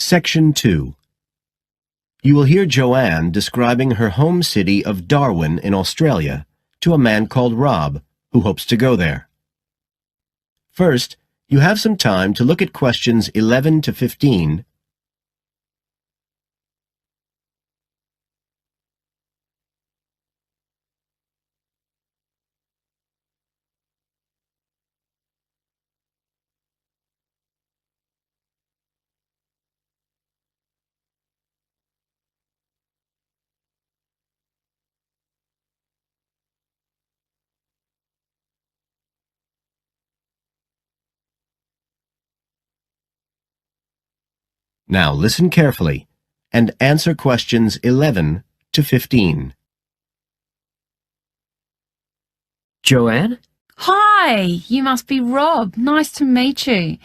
Section 2. You will hear Joanne describing her home city of Darwin in Australia to a man called Rob, who hopes to go there. First, you have some time to look at questions 11 to 15. Now listen carefully and answer questions 11 to 15. Joanne? Hi, you must be Rob. Nice to meet you.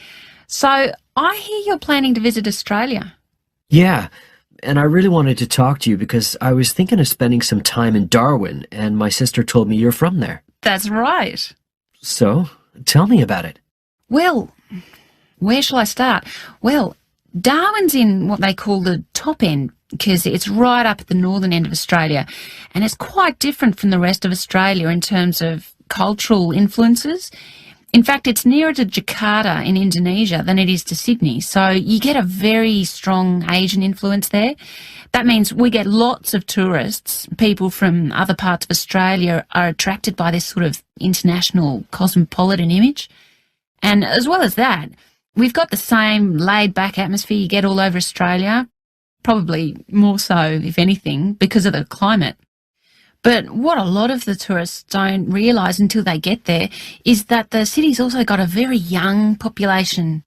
So, I hear you're planning to visit Australia. Yeah, and I really wanted to talk to you because I was thinking of spending some time in Darwin, and my sister told me you're from there. That's right. So, tell me about it. Well, where shall I start? Well, Darwin's in what they call the top end because it's right up at the northern end of Australia, and it's quite different from the rest of Australia in terms of cultural influences. In fact, it's nearer to Jakarta in Indonesia than it is to Sydney, so you get a very strong Asian influence there. That means we get lots of tourists. People from other parts of Australia are attracted by this sort of international cosmopolitan image. And as well as that, we've got the same laid-back atmosphere you get all over Australia, probably more so, if anything, because of the climate. But what a lot of the tourists don't realise until they get there is that the city's also got a very young population.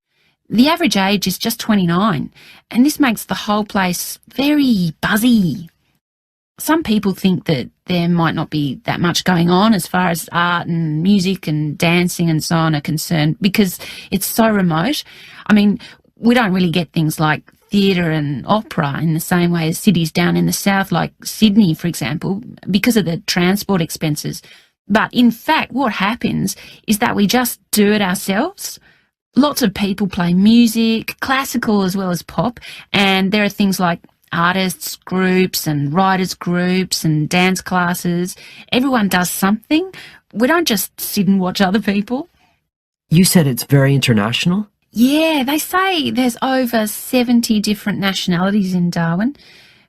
The average age is just 29, and this makes the whole place very buzzy. Some people think that there might not be that much going on as far as art and music and dancing and so on are concerned because it's so remote. I mean, we don't really get things like theatre and opera in the same way as cities down in the south, like Sydney, for example, because of the transport expenses. But in fact, what happens is that we just do it ourselves. Lots of people play music, classical as well as pop, and there are things like artists groups and writers groups and dance classes. Everyone does something. We don't just sit and watch other people. You said it's very international? Yeah, they say there's over 70 different nationalities in Darwin.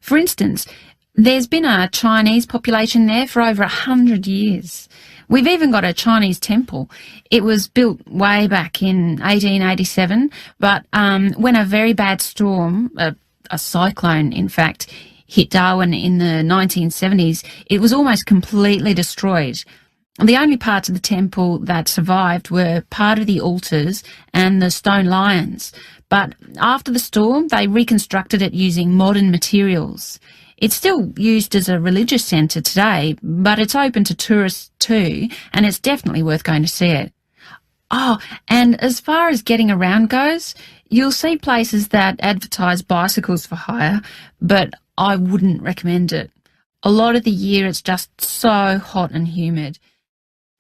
For instance, there's been a Chinese population there for over 100 years. We've even got a Chinese temple. It was built way back in 1887, but when a very bad storm, a cyclone in fact, hit Darwin in the 1970s, it was almost completely destroyed. The only parts of the temple that survived were part of the altars and the stone lions. But after the storm, they reconstructed it using modern materials. It's still used as a religious centre today, but it's open to tourists too, and it's definitely worth going to see it. Oh, and as far as getting around goes, you'll see places that advertise bicycles for hire, but I wouldn't recommend it. A lot of the year it's just so hot and humid.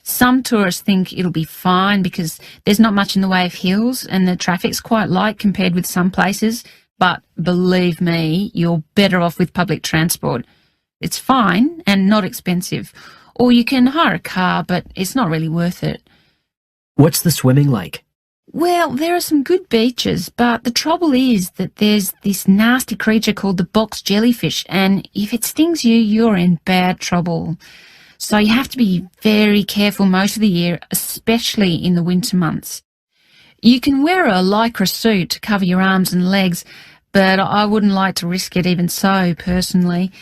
Some tourists think it'll be fine because there's not much in the way of hills and the traffic's quite light compared with some places, but believe me, you're better off with public transport. It's fine and not expensive. Or you can hire a car, but it's not really worth it. What's the swimming like? Well, there are some good beaches, but the trouble is that there's this nasty creature called the box jellyfish, and if it stings you, you're in bad trouble. So you have to be very careful most of the year, especially in the winter months. You can wear a lycra suit to cover your arms and legs, but I wouldn't like to risk it even so, personally.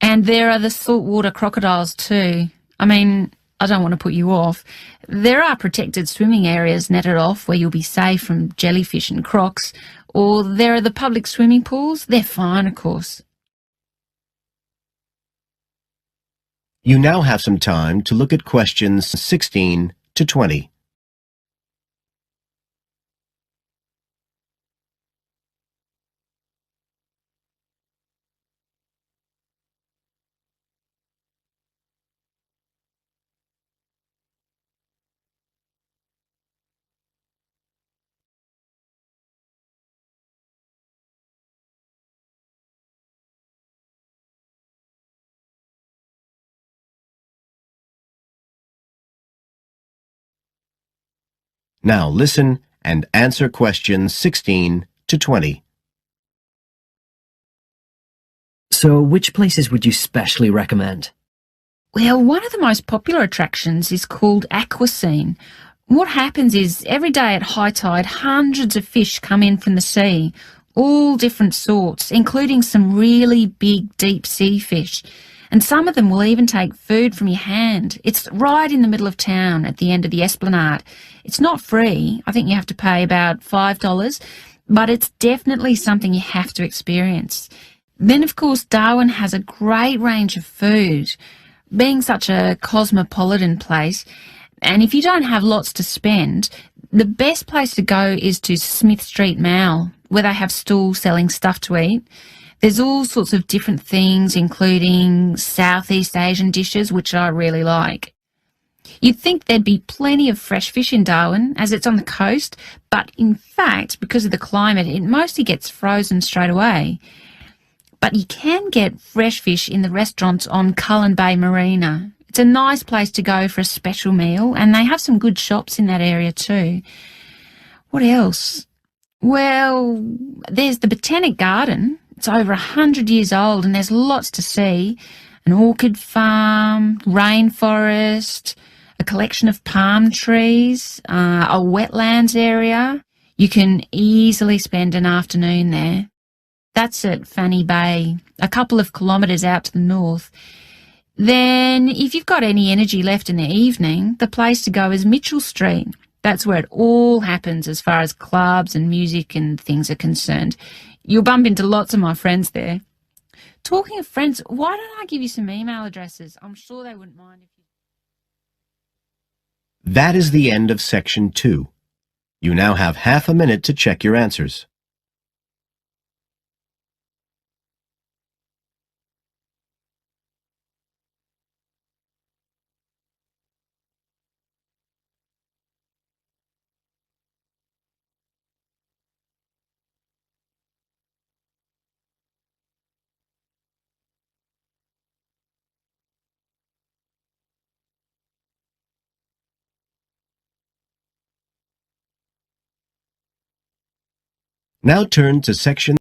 And there are the saltwater crocodiles too. I mean, I don't want to put you off. There are protected swimming areas netted off where you'll be safe from jellyfish and crocs, or there are the public swimming pools. They're fine, of course. You now have some time to look at questions 16 to 20. Now listen and answer questions 16 to 20. So, which places would you specially recommend? Well, one of the most popular attractions is called Aquascene. What happens is every day at high tide, hundreds of fish come in from the sea, all different sorts, including some really big deep sea fish. And some of them will even take food from your hand. It's right in the middle of town at the end of the esplanade. It's not free. I think you have to pay about $5, but it's definitely something you have to experience. Then, of course, Darwin has a great range of food. Being such a cosmopolitan place, and if you don't have lots to spend, the best place to go is to Smith Street Mall, where they have stalls selling stuff to eat. There's all sorts of different things, including Southeast Asian dishes, which I really like. You'd think there'd be plenty of fresh fish in Darwin, as it's on the coast, but in fact, because of the climate, it mostly gets frozen straight away. But you can get fresh fish in the restaurants on Cullen Bay Marina. It's a nice place to go for a special meal, and they have some good shops in that area too. What else? Well, there's the Botanic Garden. It's over 100 years old, and there's lots to see. An orchid farm, rainforest, a collection of palm trees, a wetlands area. You can easily spend an afternoon there. That's at Fanny Bay, a couple of kilometres out to the north. Then, if you've got any energy left in the evening, the place to go is Mitchell Street. That's where it all happens as far as clubs and music and things are concerned. You'll bump into lots of my friends there. Talking of friends, why don't I give you some email addresses? I'm sure they wouldn't mind if you... That is the end of section 2. You now have half a minute to check your answers. Now turn to section